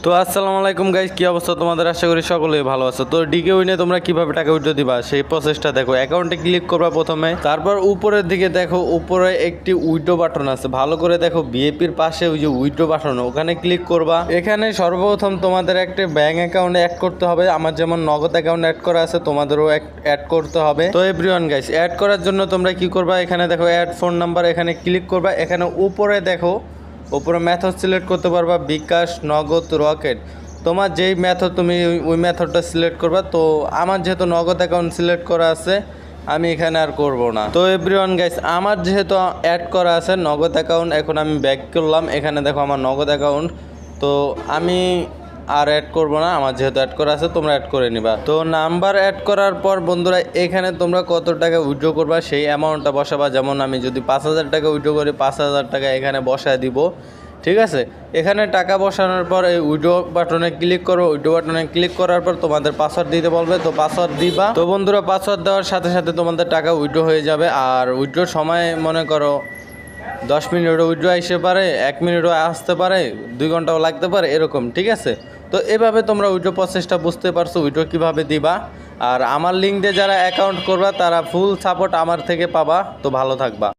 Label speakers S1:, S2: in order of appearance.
S1: তো আসসালামু আলাইকুম গাইস, কি অবস্থা তোমাদের? আশা করি সকলেই ভালো আছো। তো ডিকে উইনে তোমরা কিভাবে টাকা উইথড্র দিবা সেই প্রসেসটা দেখো। অ্যাকাউন্টে ক্লিক করবা প্রথমে, তারপর উপরের দিকে দেখো উপরে একটি উইথড্র বাটন আছে, ভালো করে দেখো বিএপির পাশে ওই যে উইথড্র বাটন, ওখানে ক্লিক করবা। এখানে সর্বপ্রথম তোমাদের একটা ব্যাংক অ্যাকাউন্ট অ্যাড করতে হবে। আমার যেমন নগদ অ্যাকাউন্ট অ্যাড করা আছে, তোমাদেরও অ্যাড করতে হবে। তো এভরিওয়ান গাইস, অ্যাড করার জন্য তোমরা কি করবা, এখানে দেখো অ্যাড ফোন নাম্বার, এখানে ক্লিক করবা। এখানে উপরে দেখো উপরে মেথড সিলেক্ট করতে পারবা, বিকাশ, নগদ, রকেট। তোমার যেই মেথড তুমি ওই মেথডটা সিলেক্ট করবা। তো আমার যেহেতু নগদ অ্যাকাউন্ট সিলেক্ট করা আছে, আমি এখানে আর করব না। তো এভরিওয়ান গাইস, আমার যেহেতু অ্যাড করা আছে নগদ অ্যাকাউন্ট, এখন আমি ব্যাক করলাম। এখানে দেখো আমার নগদ অ্যাকাউন্ট, তো আমি আর অ্যাড করব না। আমার যেহেতু অ্যাড করা আছে, তোমরা অ্যাড করে নিবা। তো নাম্বার অ্যাড করার পর বন্ধুরা, এখানে তোমরা কত টাকা উইথড্র করবা সেই অ্যামাউন্টটা বসাবা। যেমন আমি যদি 5,000 টাকা উইথড্র করি, 5,000 টাকা এখানে বসায় দিব। ঠিক আছে, এখানে টাকা বসানোর পর এই উইথড্র বাটনে ক্লিক করো। উইথড্র বাটনে ক্লিক করার পর তোমাদের পাসওয়ার্ড দিতে বলবে, তো পাসওয়ার্ড দিবা। তো বন্ধুরা, পাসওয়ার্ড দেওয়ার সাথে সাথে তোমাদের টাকা উইথড্র হয়ে যাবে। আর উইথড্রোর সময় মনে করো 10 মিনিটও উইথড্র আসতে পারে, 1 মিনিটও আসতে পারে, 2 ঘন্টাও লাগতে পারে, এরকম। ঠিক আছে, তো এভাবে তোমরা উইথড্র প্রসেসটা বুঝতে পারছো, উইথড্র কীভাবে দিবা। আর আমার লিঙ্ক দিয়ে যারা অ্যাকাউন্ট করবা তারা ফুল সাপোর্ট আমার থেকে পাবা। তো ভালো থাকবা।